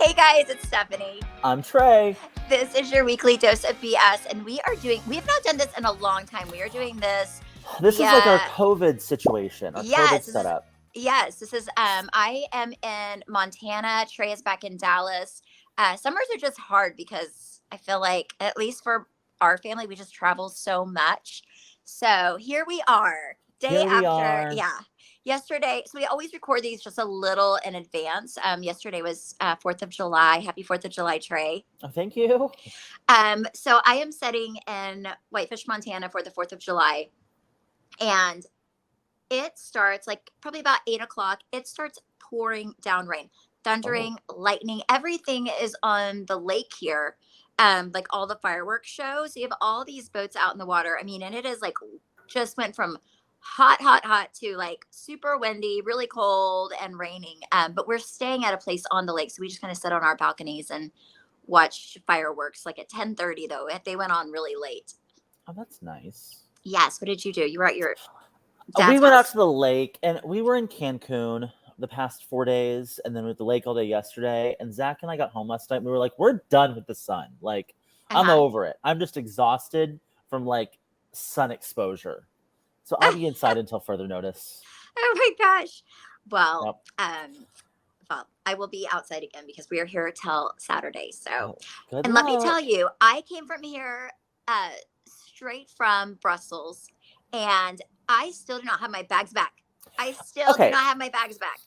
Hey guys, it's Stephanie. I'm Trey. This is your weekly dose of BS, and we have not done this in a long time. We are doing this. This is like our COVID situation, our COVID setup. This is I am in Montana. Trey is back in Dallas. Summers are just hard because I feel like, at least for our family, we just travel so much. So here we are, yesterday. So we always record these just a little in advance. Yesterday was 4th of July. Happy 4th of July, Trey. Oh, thank you. So I am sitting in Whitefish, Montana for the 4th of July. And it starts like probably about 8 o'clock. It starts pouring down rain, thundering, lightning. Everything is on the lake here. Like all the fireworks shows. So you have all these boats out in the water. I mean, and it is like just went from hot to like super windy, really cold and raining. But we're staying at a place on the lake. So we just kind of sit on our balconies and watch fireworks like at 10:30 though. They went on really late. Oh, that's nice. Yes. What did you do? You were at your we went out to the lake, and we were in Cancun the past 4 days, and then we were at the lake all day yesterday. And Zach and I got home last night, and we were like, we're done with the sun. Like, I'm over it. I'm just exhausted from like sun exposure. So I'll be inside until further notice. Oh my gosh. Well, I will be outside again because we are here till Saturday. So, and let me tell you, I came from here straight from Brussels, and I still do not have my bags back. I still do not have my bags back.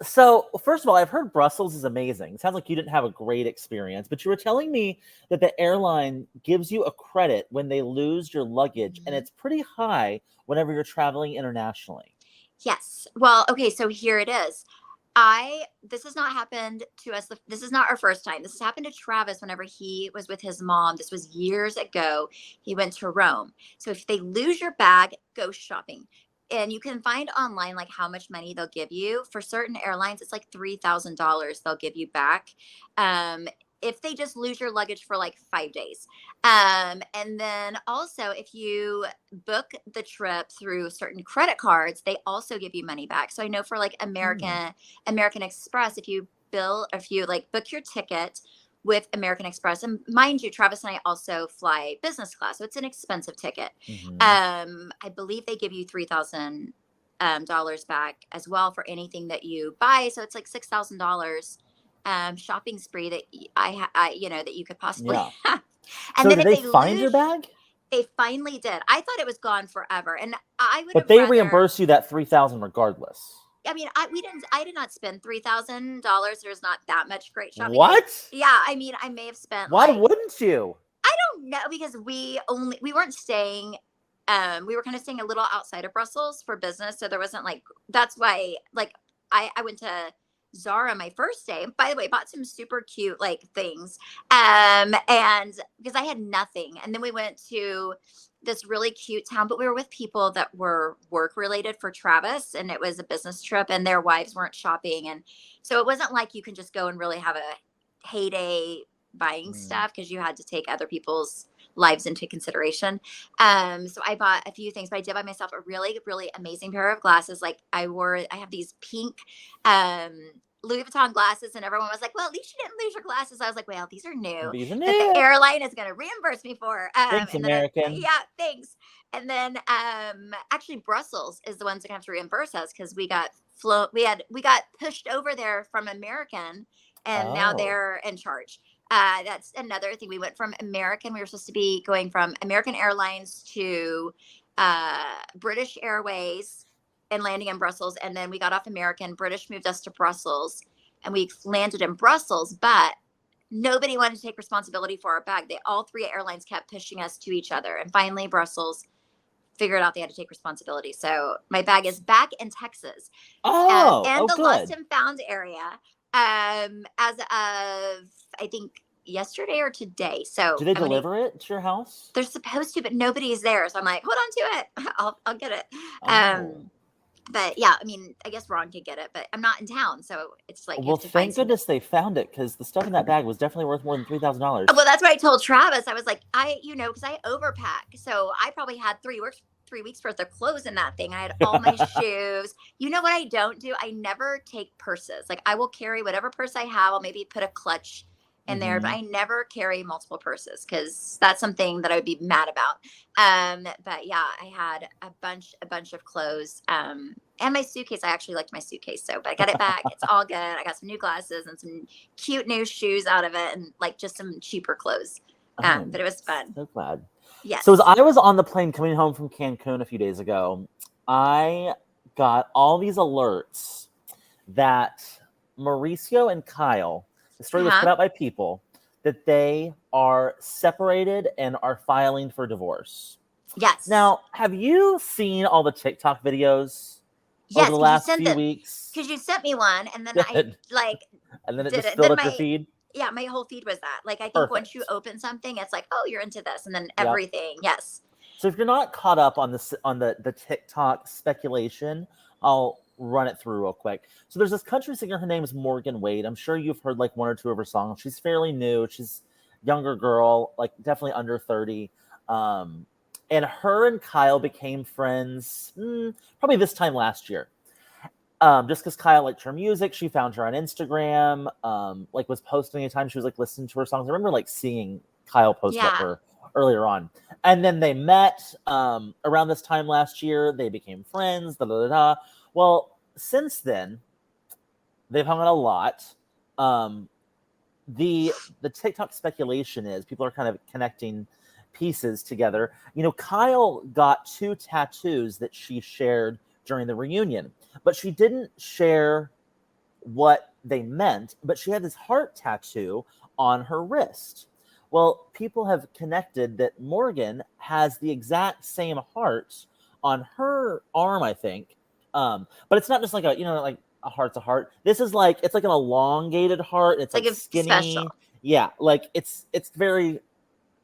So, first of all, I've heard Brussels is amazing. It sounds like you didn't have a great experience, but you were telling me that the airline gives you a credit when they lose your luggage, and it's pretty high whenever you're traveling internationally. Yes. Well, okay, so here it is. This has not happened to us. This is not our first time. This has happened to Travis whenever he was with his mom. This was years ago. He went to Rome. So if they lose your bag, go shopping. And you can find online like how much money they'll give you. For certain airlines, it's like $3,000 they'll give you back. If they just lose your luggage for like 5 days. And then also if you book the trip through certain credit cards, they also give you money back. So I know for like American Express, if you book your ticket with American Express, and mind you, Travis and I also fly business class, so it's an expensive ticket. I believe they give you $3,000 back as well for anything that you buy. So it's like $6,000 shopping spree that that you could possibly have. And so then did they find your bag? They finally did. I thought it was gone forever, and But they reimburse you that $3,000 regardless. I mean, I did not spend $3,000. There's not that much great shopping. What? Yeah, I mean, I may have spent. Why wouldn't you? I don't know, because we weren't staying. We were kind of staying a little outside of Brussels for business, so there wasn't like. That's why, like, I went to Zara my first day. By the way, bought some super cute like things, and because I had nothing, and then we went to this really cute town, but we were with people that were work related for Travis, and it was a business trip, and their wives weren't shopping, and so it wasn't like you can just go and really have a heyday buying stuff, because you had to take other people's lives into consideration. So I bought a few things, but I did buy myself a really, really amazing pair of glasses. Like I have these pink Louis Vuitton glasses, and everyone was like, well, at least you didn't lose your glasses. I was like, well, these are new. That the airline is going to reimburse me for. Thanks, American. Thanks. And then actually Brussels is the ones that have to reimburse us, because we got pushed over there from American, and now they're in charge. That's another thing. We went from American. We were supposed to be going from American Airlines to British Airways and landing in Brussels. And then we got off American. British moved us to Brussels, and we landed in Brussels, but nobody wanted to take responsibility for our bag. All three airlines kept pushing us to each other. And finally, Brussels figured out they had to take responsibility. So my bag is back in Texas. And the lost and found area as of, I think, yesterday or today. So do they deliver it to your house? They're supposed to, but nobody is there. So I'm like, hold on to it. I'll get it. But yeah, I mean, I guess Ron could get it, but I'm not in town, so it's like. Well, thank goodness they found it, because the stuff in that bag was definitely worth more than $3,000. Well, that's what I told Travis. I was like, because I overpack, so I probably had 3 3 weeks worth of clothes in that thing. I had all my shoes. You know what I don't do? I never take purses. Like I will carry whatever purse I have. I'll maybe put a clutch in there, but I never carry multiple purses because that's something that I would be mad about. But yeah, I had a bunch of clothes. And my suitcase, I actually liked my suitcase. So, but I got it back. It's all good. I got some new glasses and some cute new shoes out of it and like just some cheaper clothes. But it was fun. So glad. Yes. So as I was on the plane coming home from Cancun a few days ago, I got all these alerts that Mauricio and Kyle, the story was put out by People, that they are separated and are filing for divorce. Yes. Now, have you seen all the TikTok videos over the last few weeks? Because you sent me one, and then I like, and then it just filled up your feed. Yeah, my whole feed was that. Like, I think once you open something, it's like, oh, you're into this, and then everything. Yep. Yes. So if you're not caught up on the TikTok speculation, I'll run it through real quick. So there's this country singer. Her name is Morgan Wade. I'm sure you've heard like one or two of her songs. She's fairly new. She's a younger girl, like definitely under 30. And her and Kyle became friends probably this time last year. Just because Kyle liked her music, she found her on Instagram, like was posting anytime she was like listening to her songs. I remember like seeing Kyle post about her earlier on. And then they met around this time last year. They became friends. Well, since then, they've hung out a lot. The TikTok speculation is people are kind of connecting pieces together. You know, Kyle got 2 tattoos that she shared during the reunion, but she didn't share what they meant, but she had this heart tattoo on her wrist. Well, people have connected that Morgan has the exact same heart on her arm, I think. But it's not just like like a heart's a heart. This is like, it's like an elongated heart. It's like skinny. Special. Yeah. Like it's very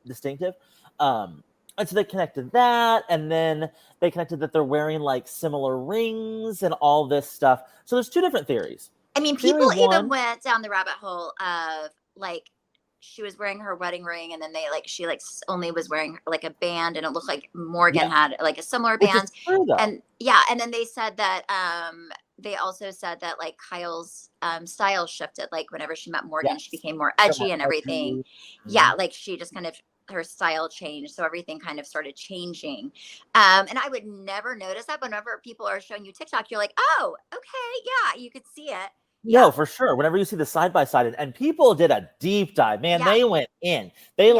distinctive. And so they connected that, and then they connected that they're wearing like similar rings and all this stuff. So there's 2 different theories. I mean, people even went down the rabbit hole of like, she was wearing her wedding ring, and then she only was wearing like a band, and it looked like Morgan had like a similar band. True, and then they said that they also said that like Kyle's style shifted, like whenever she met Morgan, she became more edgy and everything. Mm-hmm. Yeah, like she just kind of, her style changed, so everything kind of started changing. And I would never notice that, but whenever people are showing you TikTok, you're like, oh, okay, yeah, you could see it. No, for sure. Whenever you see the side by side, and people did a deep dive, man, they went in. They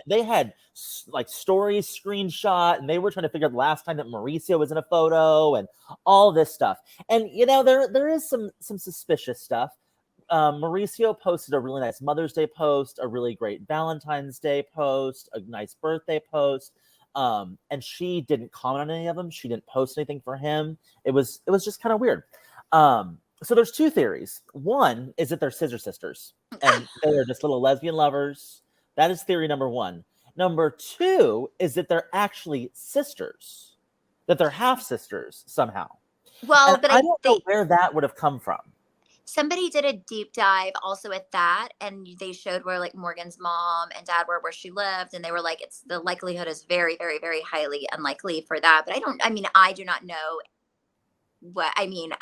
they had like stories screenshot, and they were trying to figure out the last time that Mauricio was in a photo and all this stuff. And there is some suspicious stuff. Mauricio posted a really nice Mother's Day post, a really great Valentine's Day post, a nice birthday post. And she didn't comment on any of them. She didn't post anything for him. It was just kind of weird. So there's 2 theories. One is that they're scissor sisters and they're just little lesbian lovers. That is theory number 1. Number 2 is that they're actually sisters, that they're half sisters somehow. Well, but I don't know where that would have come from. Somebody did a deep dive also at that, and they showed where like Morgan's mom and dad were, where she lived, and they were like, it's, the likelihood is very, very, very highly unlikely for that. But I do not know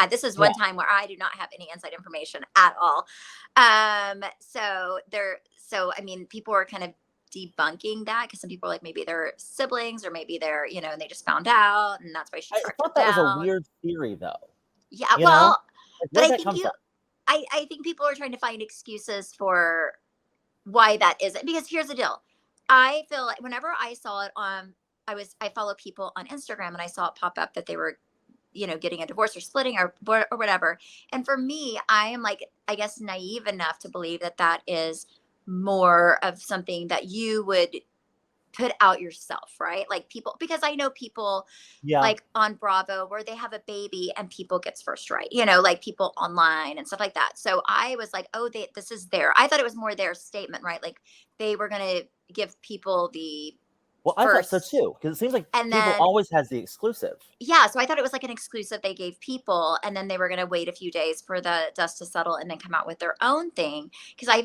this is one time where I do not have any inside information at all. People were kind of debunking that, because some people are like, maybe they're siblings, or maybe they're, and they just found out, and that's why she tracked I thought that was a weird theory, though. Yeah, well, but I think people are trying to find excuses for why that isn't, because here's the deal. I feel like whenever I saw it I follow people on Instagram, and I saw it pop up that they were, getting a divorce or splitting or whatever. And for me, I am like, I guess, naive enough to believe that that is more of something that you would put out yourself, right? Like people, because I know people like on Bravo where they have a baby and people gets first right, like people online and stuff like that. So I was like, oh, this is I thought it was more their statement, right? Like they were going to give people the I thought so too, because it seems like people always has the exclusive. Yeah, so I thought it was like an exclusive they gave people, and then they were going to wait a few days for the dust to settle and then come out with their own thing. Because I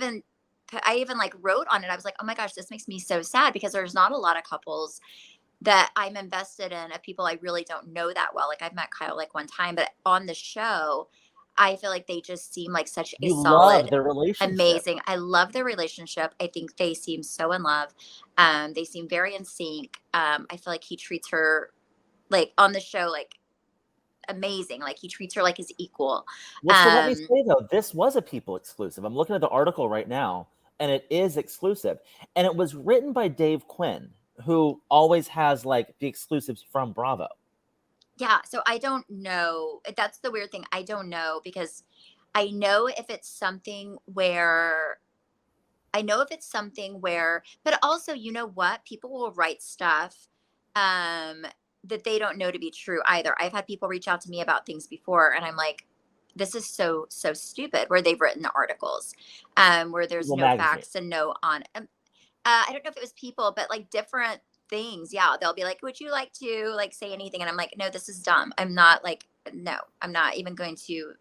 even like wrote on it. I was like, oh my gosh, this makes me so sad, because there's not a lot of couples that I'm invested in of people I really don't know that well. Like I've met Kyle like one time, but on the show, I feel like they just seem like such a You love solid, their relationship. amazing. I love their relationship. I think they seem so in love. They seem very in sync. I feel like he treats her like on the show, like amazing. Like he treats her like his equal. Well, so let me say though, this was a People exclusive. I'm looking at the article right now, and it is exclusive. And it was written by Dave Quinn, who always has like the exclusives from Bravo. Yeah, so I don't know. That's the weird thing. I don't know because I know if it's something where but also, you know what? People will write stuff um that they don't know to be true either. I've had people reach out to me about things before and I'm like, this is so stupid where they've written the articles where there's Well, no magazine. facts and no on I don't know if it was people, but like different things. Yeah, they'll be like, "Would you like to like say anything?" And I'm like, "No, this is dumb. I'm not like, no, I'm not even going to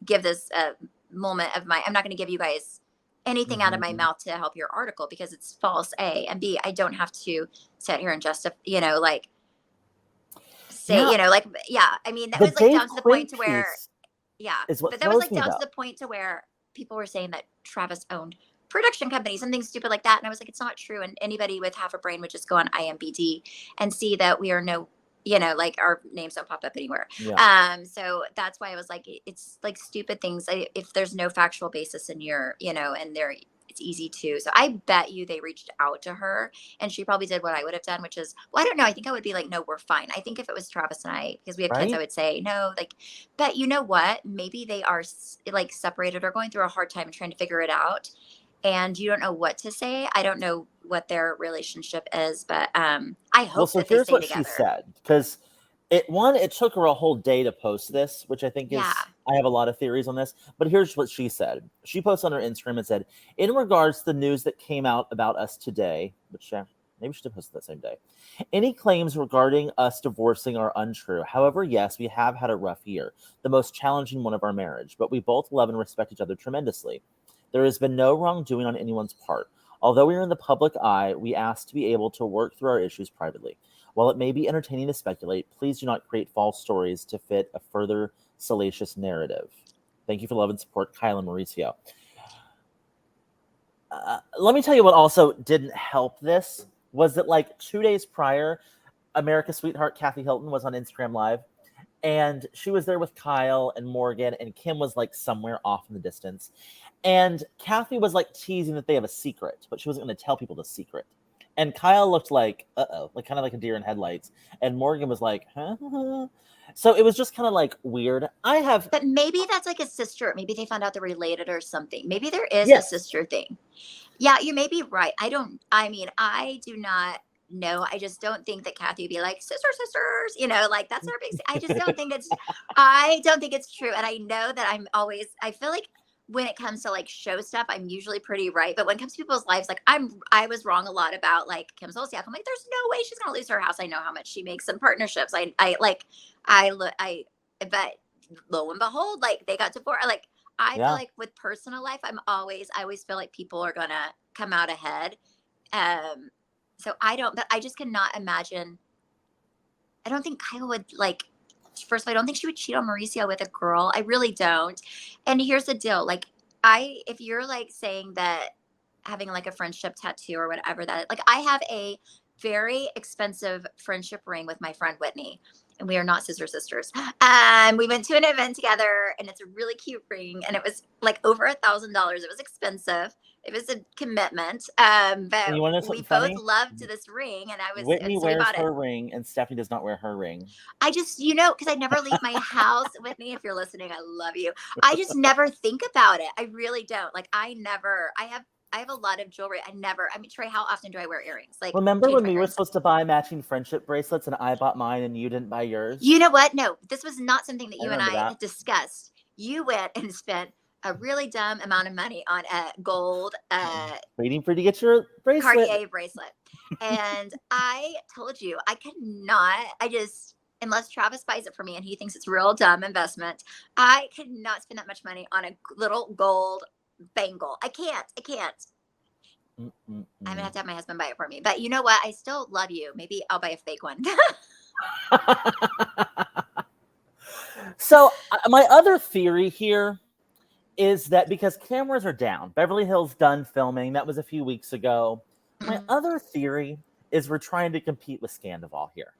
give this a moment of my. I'm not going to give you guys anything out of my Mhm. mouth to help your article because it's false. A and B. I don't have to sit here and justify, like say, Yeah, like, yeah. I mean, that the was like Dave down to the point Quinn to where piece yeah, is what but that was throws like me down to though. the point to where people were saying that Travis owned production companies, something stupid like that. And I was like, it's not true. And anybody with half a brain would just go on IMBD and see that we are no, like our names don't pop up anywhere. Yeah. So that's why I was like, it's like stupid things. If there's no factual basis in your, and there, it's easy to. So I bet you they reached out to her and she probably did what I would have done, which is, well, I don't know. I think I would be like, no, we're fine. I think if it was Travis and I, because we have kids, I Right? would say, no, like, but you know what? Maybe they are like separated or going through a hard time and trying to figure it out. And you don't know what to say. I don't know what their relationship is, but I Well, hope so that they here's stay what she together. said, because it took her a whole day to post this, which I think Yeah. is, I have a lot of theories on this, but here's what she said. She posted on her Instagram and said, in regards to the news that came out about us today, which maybe she did post that same day, any claims regarding us divorcing are untrue. However, yes, we have had a rough year, the most challenging one of our marriage, but we both love and respect each other tremendously. There has been no wrongdoing on anyone's part. Although we are in the public eye, we ask to be able to work through our issues privately. While it may be entertaining to speculate, please do not create false stories to fit a further salacious narrative. Thank you for love and support, Kyle and Mauricio. Let me tell you what also didn't help this was that like 2 days prior, America's sweetheart Kathy Hilton was on Instagram Live, and she was there with Kyle and Morgan, and Kim was like somewhere off in the distance. And Kathy was like teasing that they have a secret, but she wasn't going to tell people the secret. And Kyle looked like, like kind of like a deer in headlights. And Morgan was like, huh? So it was just kind of like weird. But maybe that's like a sister. Maybe they found out they're related or something. Maybe there is a Yes. sister thing. Yeah, you may be right. I mean, I do not know. I just don't think that Kathy would be like, sisters, like that's our big, I just don't think I don't think it's true. And I know that I feel like when it comes to like show stuff, I'm usually pretty right. But when it comes to people's lives, like I was wrong a lot about like Kim Zolciak. I'm like, there's no way she's going to lose her house. I know how much she makes in partnerships. But lo and behold, like they got divorced. Like, I feel Yeah. like with personal life, I always feel like people are gonna come out ahead. Um, so but I just cannot imagine. I don't think Kyle would like. First of all, I don't think she would cheat on Mauricio with a girl. I really don't. And here's the deal: like, if you're like saying that having like a friendship tattoo or whatever like I have a very expensive friendship ring with my friend Whitney, and we are not sisters. We went to an event together, and it's a really cute ring, and it was like over $1,000. It was expensive. It was a commitment. And But you want to know we something both funny? loved this ring, and Whitney so we wears bought it. her ring, and Stephanie does not wear her ring. I just, because I never leave my house. Whitney, if you're listening, I love you. I just never think about it. I really don't. Like I have a lot of jewelry. I mean, Trey, how often do I wear earrings? Like Remember change when my we were earrings. supposed to buy matching friendship bracelets, and I bought mine and you didn't buy yours? You know what? No, this was not something that I you and remember I that. had discussed. You went and spent a really dumb amount of money on a gold Waiting for you to get your bracelet. Cartier bracelet. And I told you I could not, unless Travis buys it for me and he thinks it's real dumb investment, I could not spend that much money on a little gold bangle. I can't. I'm gonna have to have my husband buy it for me. But you know what? I still love you. Maybe I'll buy a fake one. So my other theory here is that because cameras are down, Beverly Hills done filming, that was a few weeks ago. My other theory is we're trying to compete with Scandival here.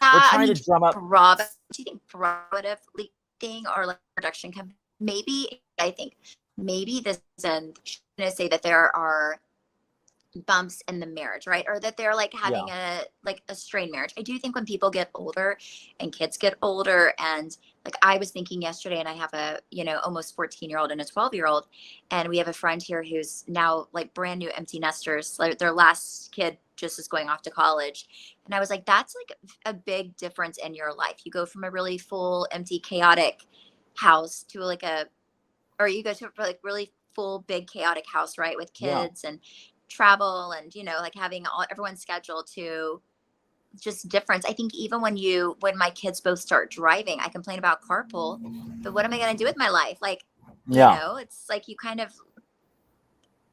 We're trying to drum up. Bravo. Do you think Bravo would have leaked thing or like production company? Maybe I think maybe this and going to say that there are bumps in the marriage, right? Or that they're like having a strained marriage. I do think when people get older and kids get older, and like I was thinking yesterday, and I have a, almost 14-year-old and a 12-year-old, and we have a friend here who's now like brand new empty nesters. Like their last kid just is going off to college. And I was like, that's like a big difference in your life. You go from a really full, empty, chaotic house to or you go to a like really full, big, chaotic house, right? With kids and travel and, like having everyone's schedule to just difference. I think even when my kids both start driving, I complain about carpool, but what am I going to do with my life? Like, it's like you kind of,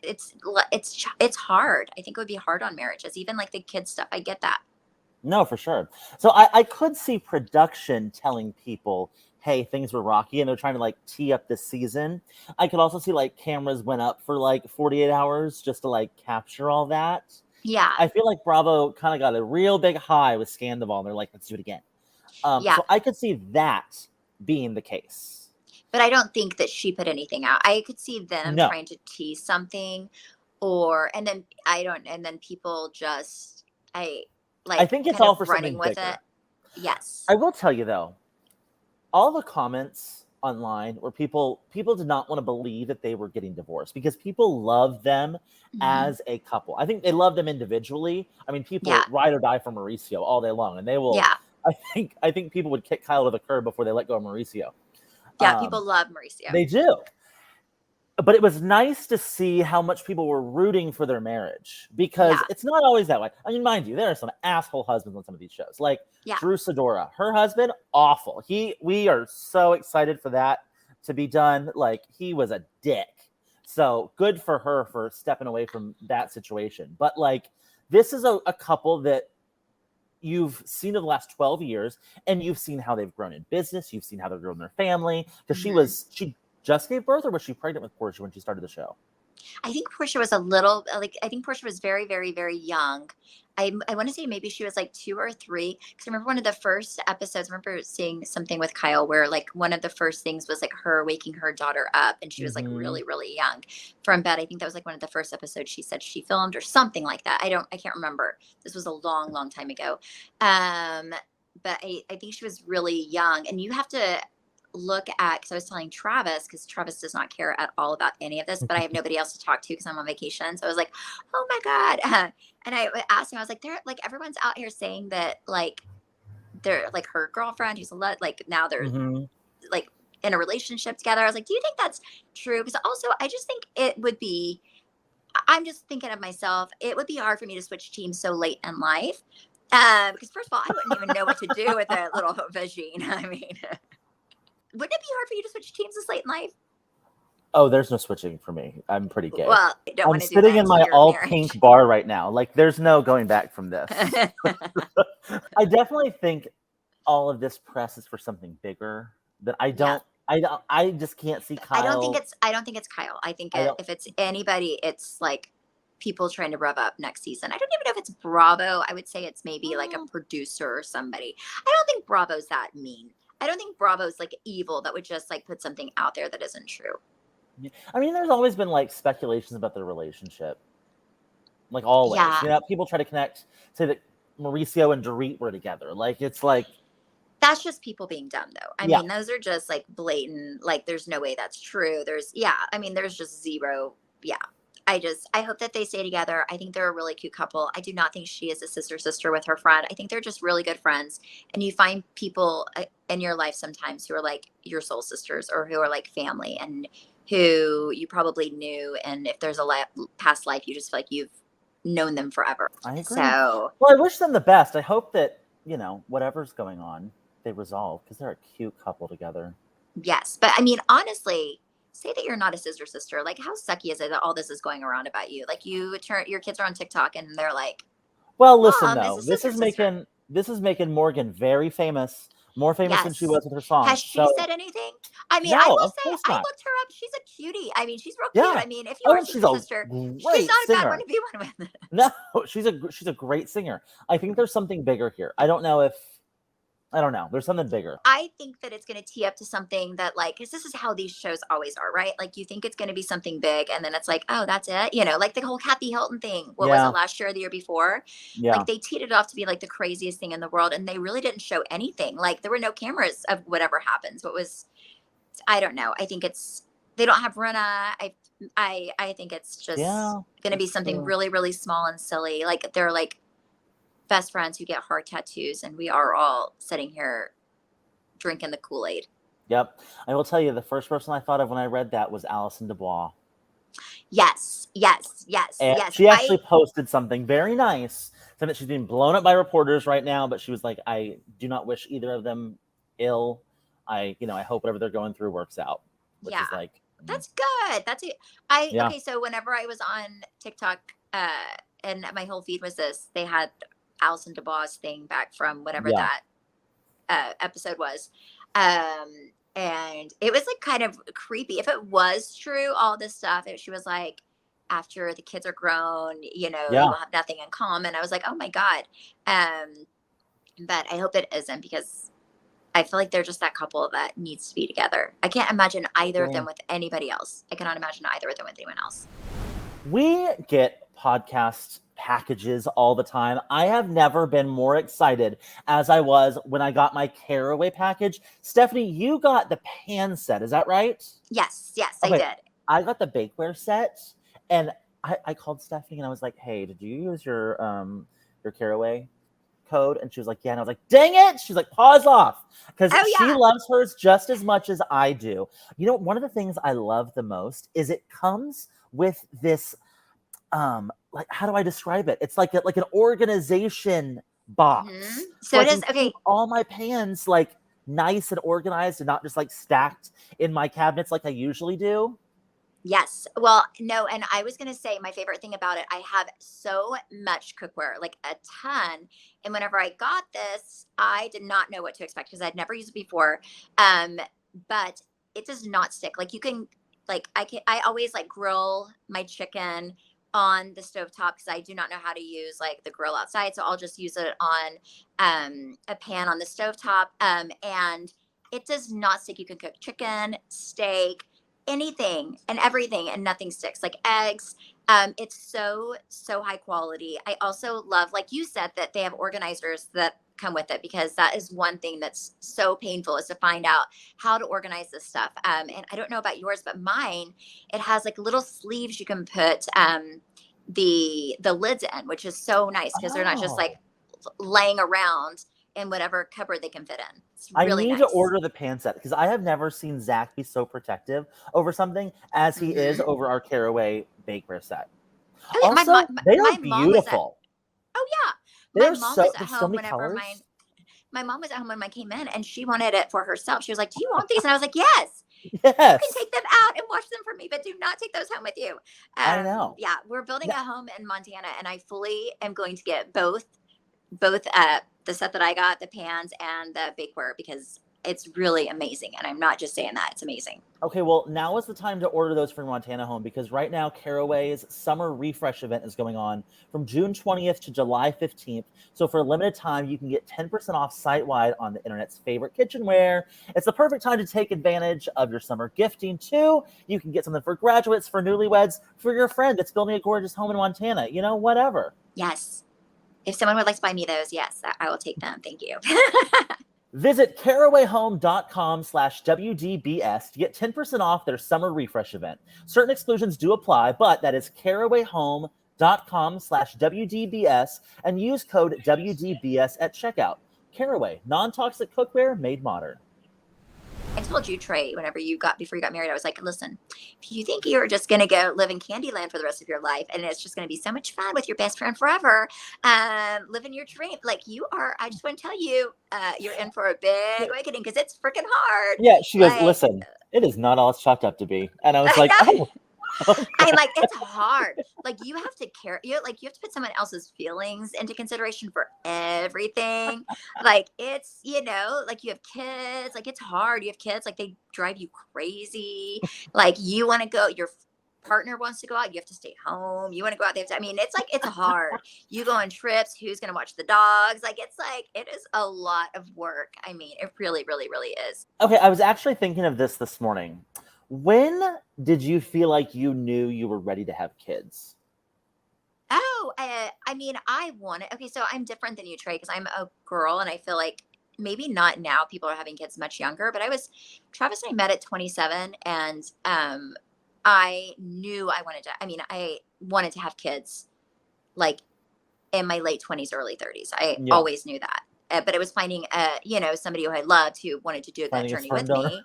it's hard. I think it would be hard on marriages, even like the kids stuff. I get that. No, for sure. So I could see production telling people, hey, things were rocky and they're trying to like tee up this season. I could also see like cameras went up for like 48 hours just to like capture all that. Yeah. I feel like Bravo kind of got a real big high with Scandival and they're like, let's do it again. So I could see that being the case. But I don't think that she put anything out. I could see them trying to tease something and then people just, I think it's all for running with bigger. It. Yes. I will tell you though, all the comments online where people did not want to believe that they were getting divorced because people love them as a couple. I think they love them individually. I mean, people ride or die for Mauricio all day long, and they will. Yeah. I think people would kick Kyle to the curb before they let go of Mauricio. Yeah, people love Mauricio. They do. But it was nice to see how much people were rooting for their marriage because it's not always that way. I mean, mind you, there are some asshole husbands on some of these shows. Like Drew Sidora, her husband, awful. We are so excited for that to be done. Like, he was a dick. So good for her for stepping away from that situation. But like, this is a couple that you've seen in the last 12 years, and you've seen how they've grown in business. You've seen how they've grown their family. Because she just gave birth, or was she pregnant with Portia when she started the show? I think Portia was I think Portia was very, very, very young. I want to say maybe she was like 2 or 3. Because I remember one of the first episodes, I remember seeing something with Kyle where like one of the first things was like her waking her daughter up. And she was like really, really young from bed. I think that was like one of the first episodes she said she filmed or something like that. I can't remember. This was a long, long time ago. But I think she was really young. And you have to look at, because I was telling Travis, because Travis does not care at all about any of this, but I have nobody else to talk to because I'm on vacation. So I was like, oh my God. And I asked him, I was like, they're like, everyone's out here saying that like they're like her girlfriend who's like now they're like in a relationship together. I was like, do you think that's true? Because also I just think I'm just thinking of myself. It would be hard for me to switch teams so late in life. Because first of all, I wouldn't even know what to do with a little vagine. I mean, wouldn't it be hard for you to switch teams this late in life? Oh, there's no switching for me. I'm pretty gay. Well, I'm sitting in my all pink bar right now. Like, there's no going back from this. I definitely think all of this press is for something bigger that I just can't see Kyle. I don't think it's Kyle. I think if it's anybody, it's like people trying to rev up next season. I don't even know if it's Bravo. I would say it's maybe like a producer or somebody. I don't think Bravo's that mean. I don't think Bravo's like evil that would just like put something out there that isn't true. I mean, there's always been like speculations about their relationship. Like always. Yeah. You know, people try to say that Mauricio and Dorit were together. Like, it's like. That's just people being dumb though. I mean, those are just like blatant, like there's no way that's true. There's just zero. Yeah. I hope that they stay together. I think they're a really cute couple. I do not think she is a sister with her friend. I think they're just really good friends. And you find people in your life sometimes who are like your soul sisters or who are like family and who you probably knew. And if there's a past life, you just feel like you've known them forever. I agree. So, well, I wish them the best. I hope that, whatever's going on, they resolve because they're a cute couple together. Yes. But I mean, honestly, say that you're not a sister. Like, how sucky is it that all this is going around about you? Like, your kids are on TikTok and they're like, well, listen Mom is though, a sister. this is making Morgan very famous, more famous than she Yes. was with her Has songs. she So said anything? I mean, I no, will of say course I not. looked her up. She's a cutie. I mean, she's real cute. Yeah. I mean, if you Oh, are a and she's a sister, she's great not a bad one singer. to be one with. No, she's a great singer. I think there's something bigger here. I don't know. There's something bigger. I think that it's going to tee up to something that, like, because this is how these shows always are, right? Like, you think it's going to be something big, and then it's like, oh, that's it. You know, like the whole Kathy Hilton thing. What was it, Yeah. last year or the year before? Yeah. Like, they teed it off to be like the craziest thing in the world, and they really didn't show anything. Like, there were no cameras of whatever happens. What was, I don't know. I think they don't have Rena. I think it's just going to be something really, really small and silly. Like, they're like best friends who get heart tattoos, and we are all sitting here drinking the Kool-Aid. Yep. I will tell you, the first person I thought of when I read that was Alison Dubois. Yes. And she actually posted something very nice, saying that she's being blown up by reporters right now, but she was like, I do not wish either of them ill. I hope whatever they're going through works out. Which is like, that's good. That's it. Okay, so whenever I was on TikTok, and my whole feed was this, they had Alison Dubois thing back from whatever that episode was. And it was like kind of creepy. If it was true, all this stuff, she was like, after the kids are grown, you'll have nothing in common. I was like, oh my God. But I hope it isn't, because I feel like they're just that couple that needs to be together. I can't imagine either of them with anybody else. I cannot imagine either of them with anyone else. We get podcast packages all the time. I have never been more excited as I was when I got my Caraway package. Stephanie, you got the pan set, is that right? Yes, okay. I did. I got the bakeware set, and I called Stephanie and I was like, hey, did you use your Caraway code? And she was like, yeah. And I was like, dang it. She's like, pause off, because she loves hers just as much as I do. You know, one of the things I love the most is it comes with this like, how do I describe it? It's like an organization box. Mm-hmm. So it is, okay. All my pans like nice and organized and not just like stacked in my cabinets like I usually do. Yes. Well, no. And I was going to say my favorite thing about it, I have so much cookware, like a ton. And whenever I got this, I did not know what to expect because I'd never used it before. But it does not stick. Like, you can, like, I always like grill my chicken on the stovetop because I do not know how to use like the grill outside. So I'll just use it on a pan on the stovetop. And it does not stick. You can cook chicken, steak, anything and everything, and nothing sticks, like eggs. It's so high quality. I also love, like you said, that they have organizers that come with it, because that is one thing that's so painful, is to find out how to organize this stuff. And I don't know about yours, but mine, it has like little sleeves you can put the lids in, which is so nice, because they're not just like laying around in whatever cupboard they can fit in. It's really nice. To order the pan set, because I have never seen Zach be so protective over something as he is over our Caraway bakeware set. Oh, yeah, also, they are beautiful. My mom was at home whenever my mom was at home when mine came in, and she wanted it for herself. She was like, "Do you want these?" And I was like, "Yes." Yes. You can take them out and wash them for me, but do not take those home with you. I know. Yeah, we're building a home in Montana, and I fully am going to get both the set that I got, the pans and the bakeware, because it's really amazing. And I'm not just saying that, it's amazing. Okay, well, now is the time to order those for your Montana home, because right now Caraway's summer refresh event is going on from June 20th to July 15th. So for a limited time, you can get 10% off site-wide on the internet's favorite kitchenware. It's the perfect time to take advantage of your summer gifting too. You can get something for graduates, for newlyweds, for your friend that's building a gorgeous home in Montana, whatever. Yes. If someone would like to buy me those, yes, I will take them. Thank you. Visit carawayhome.com/WDBS to get 10% off their summer refresh event. Certain exclusions do apply, but that is carawayhome.com/WDBS and use code WDBS at checkout. Caraway, non-toxic cookware made modern. I told you, Trey, before you got married, I was like, listen, if you think you're just going to go live in Candyland for the rest of your life, and it's just going to be so much fun with your best friend forever, living your dream, like you are, I just want to tell you, you're in for a big awakening, because it's freaking hard. Yeah, she goes, listen, It is not all it's chalked up to be. And I was I like, know. oh. Okay. I mean, like, it's hard. Like, you have to care. You have to put someone else's feelings into consideration for everything. Like, it's, like you have kids. Like, it's hard. You have kids. Like, they drive you crazy. Like, you want to go. Your partner wants to go out. You have to stay home. You want to go out. They have to. I mean, it's like it's hard. You go on trips. Who's gonna watch the dogs? Like, it is a lot of work. I mean, it really, really, really is. Okay, I was actually thinking of this morning. When did you feel like you knew you were ready to have kids? Oh, I mean, okay, so I'm different than you, Trey, because I'm a girl, and I feel like maybe not now. People are having kids much younger, but Travis and I met at 27, and I knew I wanted to have kids like in my late 20s, early 30s. I always knew that. But it was finding somebody who I loved who wanted to do that journey with me.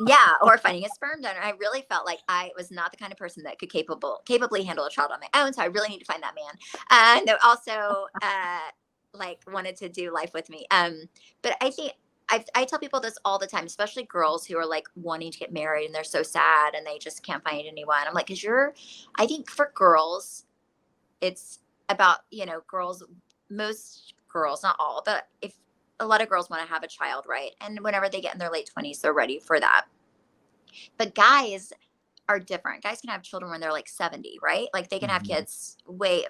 Yeah, or finding a sperm donor. I really felt like I was not the kind of person that could capably handle a child on my own. So I really need to find that man. And also like wanted to do life with me. But I think I tell people this all the time, especially girls who are like wanting to get married and they're so sad and they just can't find anyone. I'm like, I think for girls, it's about, girls, most girls, not all, but if a lot of girls want to have a child, right? And whenever they get in their late 20s, they're ready for that. But guys are different. Guys can have children when they're like 70, right? Like they can have kids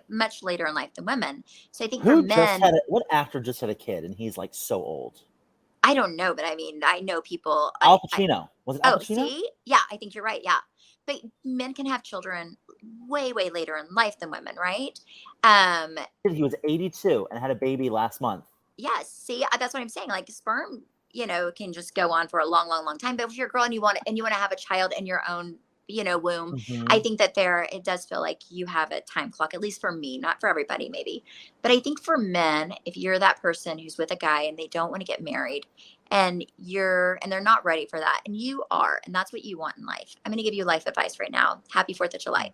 much later in life than women. So I think for men, what actor just had a kid and he's like so old? I don't know, but I mean, I know people. Al Pacino. Was it Al Pacino? See? Yeah, I think you're right. Yeah. But men can have children way, way later in life than women, right? He was 82 and had a baby last month. Yeah, see, that's what I'm saying. Like sperm, can just go on for a long, long, long time. But if you're a girl and you want to have a child in your own, womb, I think that it does feel like you have a time clock, at least for me, not for everybody maybe. But I think for men, if you're that person who's with a guy and they don't want to get married and they're not ready for that, and you are, and that's what you want in life. I'm going to give you life advice right now. Happy 4th of July.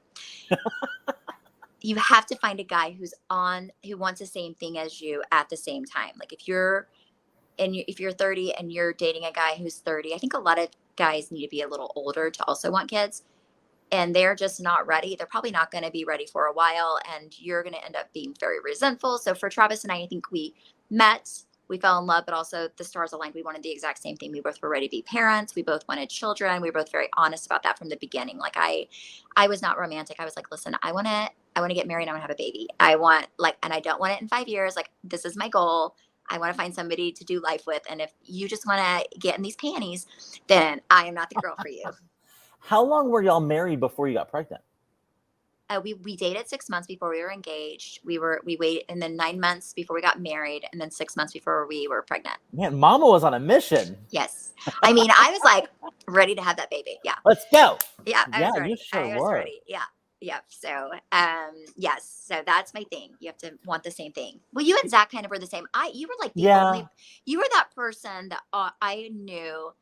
You have to find a guy who wants the same thing as you at the same time. Like if you're 30 and you're dating a guy who's 30, I think a lot of guys need to be a little older to also want kids, and they're just not ready. They're probably not going to be ready for a while, and you're going to end up being very resentful. So for Travis and I think we met, we fell in love, but also the stars aligned. We wanted the exact same thing. We both were ready to be parents. We both wanted children. We were both very honest about that from the beginning. Like I was not romantic. I was like, listen, I want to get married. I want to have a baby. And I don't want it in 5 years. Like, this is my goal. I want to find somebody to do life with. And if you just want to get in these panties, then I am not the girl for you. How long were y'all married before you got pregnant? We dated 6 months before we were engaged. We waited, and then 9 months before we got married, and then 6 months before we were pregnant. Man, Mama was on a mission. Yes. I mean, I was like ready to have that baby. Yeah. Let's go. Yeah. I was ready. You sure I was were. ready. Yeah. Yeah. So, yes. So that's my thing. You have to want the same thing. Well, you and Zach kind of were the same. You were like you were that person that I knew.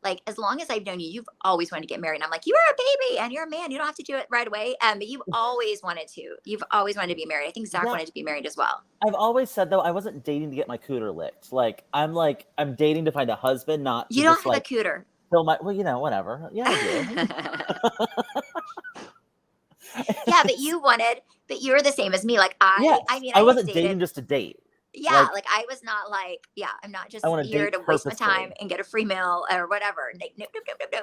Like, as long as I've known you, you've always wanted to get married. And I'm like, you are a baby and you're a man. You don't have to do it right away. But you've always wanted to. You've always wanted to be married. I think Zach wanted to be married as well. I've always said, though, I wasn't dating to get my cooter licked. I'm dating to find a husband, not to You don't have a cooter. Whatever. Yeah, I do. Yeah, but you were the same as me. Like, I wasn't dating just to date. Yeah, like I was not I'm not just here to waste my time and get a free meal or whatever.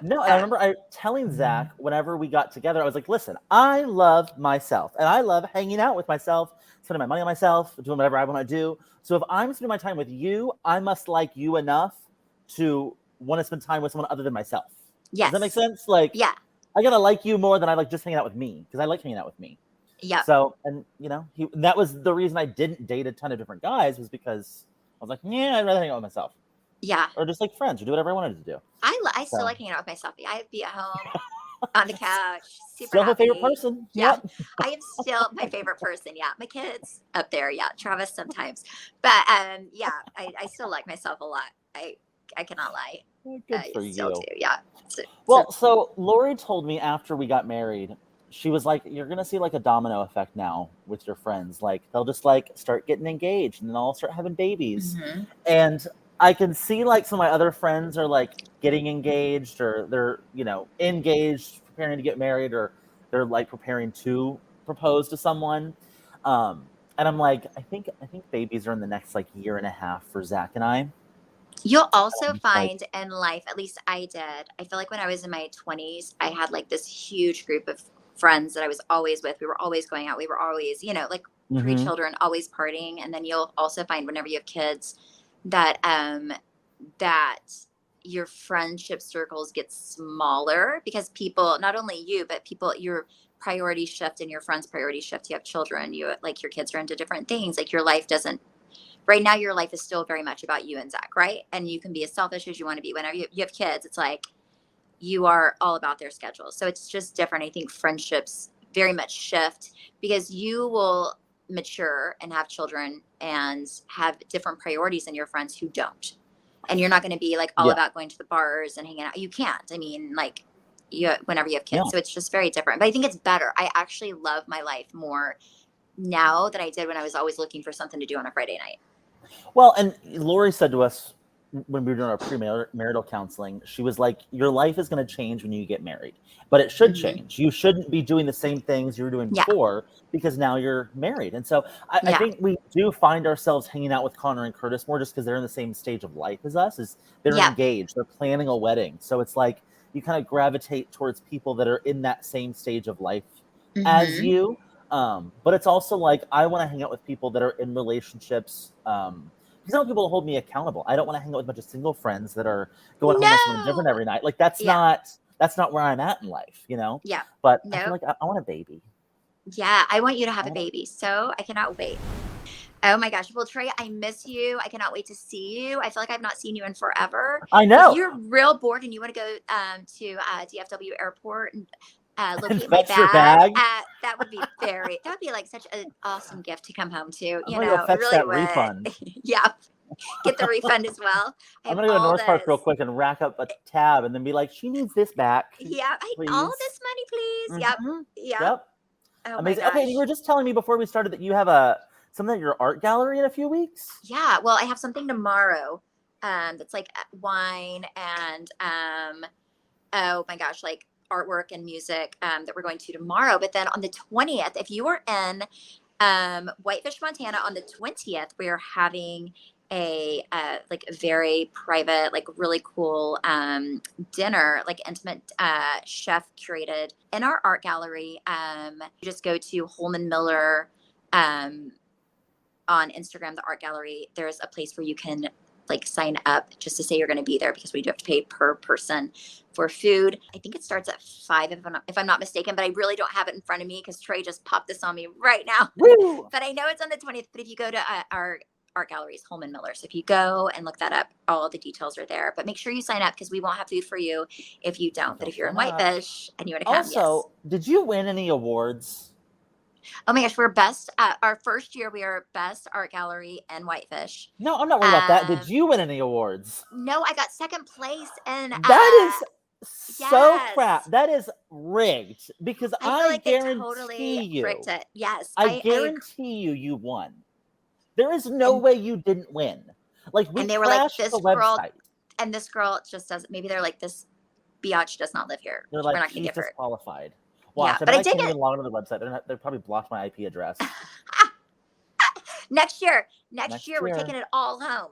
No, and I remember telling Zach whenever we got together, I was like, listen, I love myself and I love hanging out with myself, spending my money on myself, doing whatever I want to do. So if I'm spending my time with you, I must like you enough to want to spend time with someone other than myself. Yes. Does that make sense? Yeah. I gotta like you more than I like just hanging out with me, because I like hanging out with me. Yeah. So, and that was the reason I didn't date a ton of different guys, was because I was like, yeah, I'd rather hang out with myself. Yeah. Or just like friends, or do whatever I wanted to do. I still like hanging out with myself. I'd be at home on the couch, super still happy. my favorite person. Yeah. Yep. I am still my favorite person. Yeah. My kids up there. Yeah. Travis sometimes. But yeah, I still like myself a lot. I cannot lie. Good for you. Still do. Yeah. So Lori told me after we got married, she was like, you're going to see like a domino effect now with your friends. Like they'll just like start getting engaged and then all start having babies. Mm-hmm. And I can see like some of my other friends are like getting engaged, or they're, engaged, preparing to get married, or they're like preparing to propose to someone. And I'm like, I think babies are in the next like year and a half for Zach and I. You'll also Like, find in life, at least I did. I feel like when I was in my 20s, I had like this huge group of friends that I was always with. We were always going out. We were always, like mm-hmm. pre-children, always partying. And then you'll also find whenever you have kids that your friendship circles get smaller because people, not only you, but people, your priorities shift and your friends' priorities shift. You have children, you like your kids are into different things. Like your life doesn't right now, your life is still very much about you and Zach, right? And you can be as selfish as you want to be. Whenever you have kids, it's like you are all about their schedules. So it's just different. I think friendships very much shift because you will mature and have children and have different priorities than your friends who don't. And you're not going to be like all Yeah. about going to the bars and hanging out. You can't. I mean, like whenever you have kids. Yeah. So it's just very different. But I think it's better. I actually love my life more now than I did when I was always looking for something to do on a Friday night. Well, and Lori said to us when we were doing our premarital counseling, she was like, your life is going to change when you get married, but it should change. You shouldn't be doing the same things you were doing before because now you're married. And so I think we do find ourselves hanging out with Connor and Curtis more just because they're in the same stage of life as us. Is they're engaged, they're planning a wedding. So it's like you kind of gravitate towards people that are in that same stage of life as you. But it's also like I want to hang out with people that are in relationships because I want people to hold me accountable. I don't want to hang out with a bunch of single friends that are going home with someone different every night. Like that's not where I'm at in life, Yeah. But I feel like I want a baby. Yeah, I want you to have a baby. So I cannot wait. Oh my gosh. Well, Trey, I miss you. I cannot wait to see you. I feel like I've not seen you in forever. I know. If you're real bored and you want to go to DFW airport and locate my bag. That would be like such an awesome gift to come home to. I'm gonna go fetch that refund. Yeah, get the refund as well. I'm gonna go to North Park real quick and rack up a tab, and then be like, "She needs this back." Yeah, all this money, please. Yep. Oh, amazing. Okay, you were just telling me before we started that you have something at your art gallery in a few weeks. Yeah, well, I have something tomorrow. That's like wine and oh my gosh, like artwork and music that we're going to tomorrow. But then on the 20th, if you are in Whitefish, Montana, on the 20th, we are having a like a very private, like really cool dinner, like intimate chef curated in our art gallery. You just go to Hollman Miller on Instagram, the art gallery. There's a place where you can like sign up just to say you're going to be there because we do have to pay per person for food. I think it starts at 5 if I'm not mistaken, but I really don't have it in front of me because Trey just popped this on me right now. But I know it's on the 20th. But if you go to our art galleries, Hollman Miller. So if you go and look that up, all the details are there. But make sure you sign up because we won't have food for you if you don't. But if you're in Whitefish and you want to come, also, did you win any awards? Oh my gosh, we're best. Our first year, we are best art gallery in Whitefish. No, I'm not worried about that. Did you win any awards? No, I got second place, and that is so crap. That is rigged because I guarantee you rigged it. Yes, I guarantee you won. There is no way you didn't win. Like we they were like this the girl, website. And this girl just doesn't. Maybe they're like this biatch does not live here. They're like, we're not going to give her. Disqualified. Watch, yeah, but I can't even log into the website. They're probably blocked my IP address. Next year, we're taking it all home.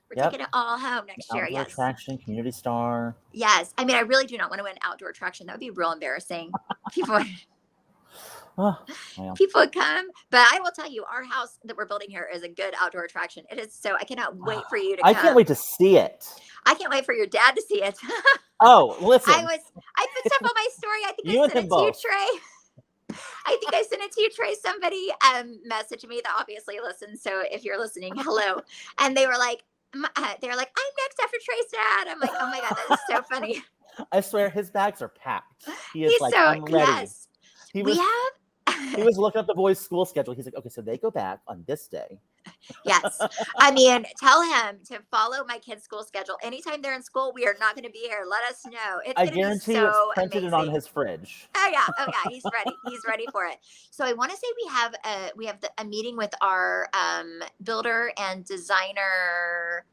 We're taking it all home next year. Outdoor attraction, community star. Yes, I mean, I really do not want to win outdoor attraction. That would be real embarrassing. People would come, but I will tell you, our house that we're building here is a good outdoor attraction. It is so. I cannot wait for you to come. I can't wait to see it. I can't wait for your dad to see it. Oh, listen. I put stuff on my story. I think I sent it to you, Trey. I think I sent it to you, Trey. Somebody messaged me that obviously listens. So if you're listening, hello. And they were like, I'm next after Trey's dad. I'm like, oh my God, that is so funny. I swear his bags are packed. He's like, I'm ready. Yes. He was looking up the boys' school schedule. He's like, okay, so they go back on this day. Yes. I mean, tell him to follow my kids' school schedule. Anytime they're in school, we are not going to be here. Let us know. I guarantee you it's printed on his fridge. Oh yeah. He's ready. He's ready for it. So I want to say we have a meeting with our builder and designer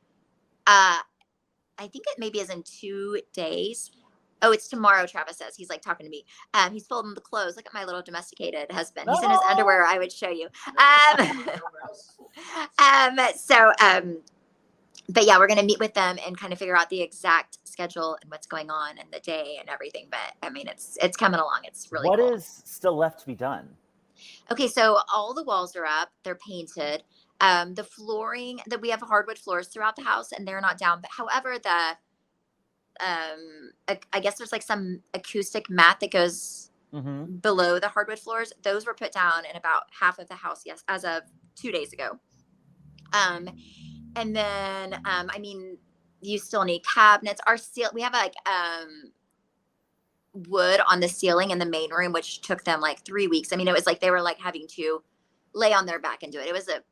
I think it maybe is in 2 days. Oh, it's tomorrow, Travis says. He's like talking to me. He's folding the clothes. Look at my little domesticated husband. He's in his underwear. I would show you. But yeah, we're going to meet with them and kind of figure out the exact schedule and what's going on and the day and everything. But I mean, it's coming along. It's really cool. What is still left to be done? Okay, so all the walls are up. They're painted. The flooring, that we have hardwood floors throughout the house, and they're not down. But however, I guess there's like some acoustic mat that goes below the hardwood floors. Those were put down in about half of the house, yes, as of 2 days ago. And then, I mean, you still need cabinets. We have like wood on the ceiling in the main room, which took them like 3 weeks. I mean, it was like they were like having to lay on their back and do it. It was a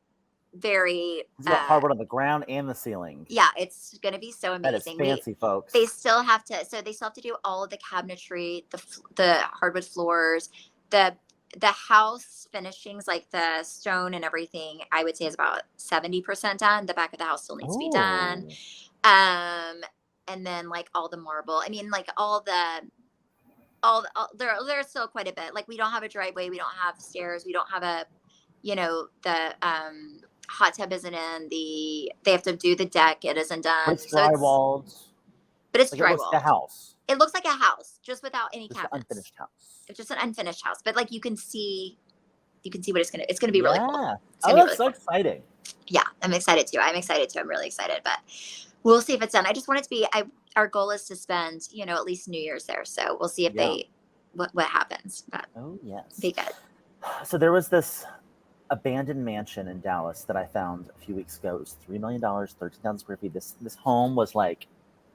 very hardwood on the ground and the ceiling. Yeah, it's going to be so amazing. That is fancy, folks. They still have to do all of the cabinetry, the hardwood floors, the house finishings, like the stone and everything. I would say is about 70% done. The back of the house still needs to be done. And then like all the marble. I mean, like there's still quite a bit. Like we don't have a driveway, we don't have stairs, we don't have the hot tub isn't in. They have to do the deck. It isn't done. It's drywalled. But it's like drywalled. It looks like a house. It looks like a house, just without any cabinets. An unfinished house. It's just an unfinished house. But like you can see what it's gonna be really cool. That's so exciting. Yeah, I'm excited too. I'm really excited, but we'll see if it's done. I just want it to be. Our goal is to spend, at least New Year's there. So we'll see if what happens. But yes, be good. So there was this abandoned mansion in Dallas that I found a few weeks ago. It was $3 million, 13,000 square feet. This home was like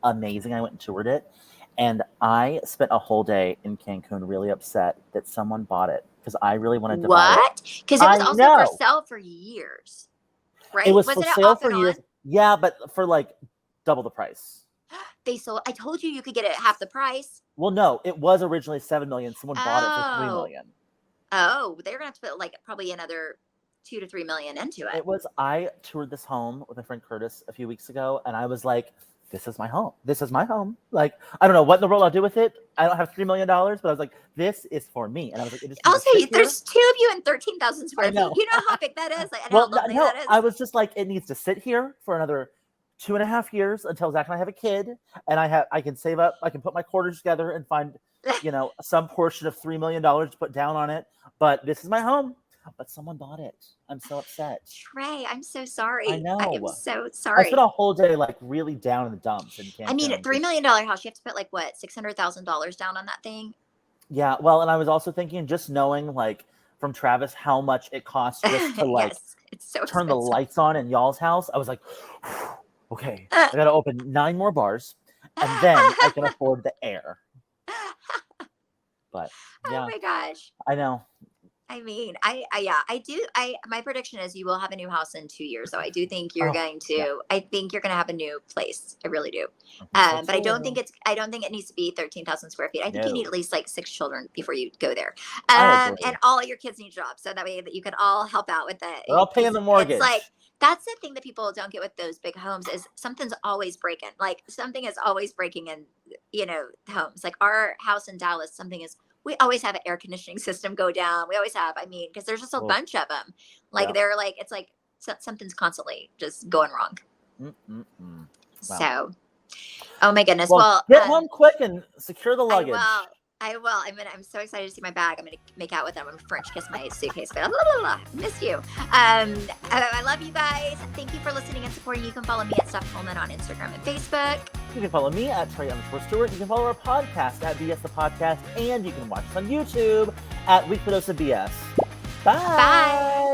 amazing. I went and toured it, and I spent a whole day in Cancun really upset that someone bought it because I really wanted to buy it. What? Because it was also for sale for years, right? It was for sale for years. Yeah, but for like double the price. They sold. I told you could get it at half the price. Well, no, it was originally $7 million. Someone bought it for $3 million. Oh, they're gonna have to put like probably another $2 to $3 million into it. I toured this home with my friend Curtis a few weeks ago, and I was like, this is my home. This is my home. Like, I don't know what in the world I'll do with it. I don't have $3 million, but I was like, this is for me. And I was like, also, there's 2 of you and 13,000 square feet. You know how big that is? Like, that is? I was just like, it needs to sit here for another 2.5 years until Zach and I have a kid, and I can save up. I can put my quarters together and find, some portion of $3 million to put down on it. But this is my home. But someone bought it. I'm so upset. Trey, I'm so sorry. I know. I am so sorry. I spent a whole day like really down in the dumps. I mean, a $3 million house, you have to put like what, $600,000 down on that thing? Yeah. Well, and I was also thinking, just knowing like from Travis how much it costs just to like it's so turn the lights on in y'all's house. I was like, okay, I got to open 9 more bars, and then I can afford the air. But yeah. Oh my gosh. I know. I mean, my prediction is you will have a new house in 2 years. So I do think you're I think you're going to have a new place. I really do. But I don't think it needs to be 13,000 square feet. I think you need at least like 6 children before you go there. And all your kids need jobs. So that way that you can all help out with it. They're all paying the mortgage. It's like, that's the thing that people don't get with those big homes is something's always breaking. Like something is always breaking in, homes. Like our house in Dallas, we always have an air conditioning system go down. We always have, because there's just a bunch of them. Like they're like, it's like something's constantly just going wrong. Wow. So, oh my goodness. Well, get home quick and secure the luggage. I will. I'm so excited to see my bag. I'm going to make out with them. I'm French kiss my suitcase. But miss you. I love you guys. Thank you for listening and supporting. You can follow me at Steph Hollman on Instagram and Facebook. You can follow me at Trey_Stewart. You can follow our podcast at BS the Podcast. And you can watch us on YouTube at Weekly Dose of BS. Bye. Bye.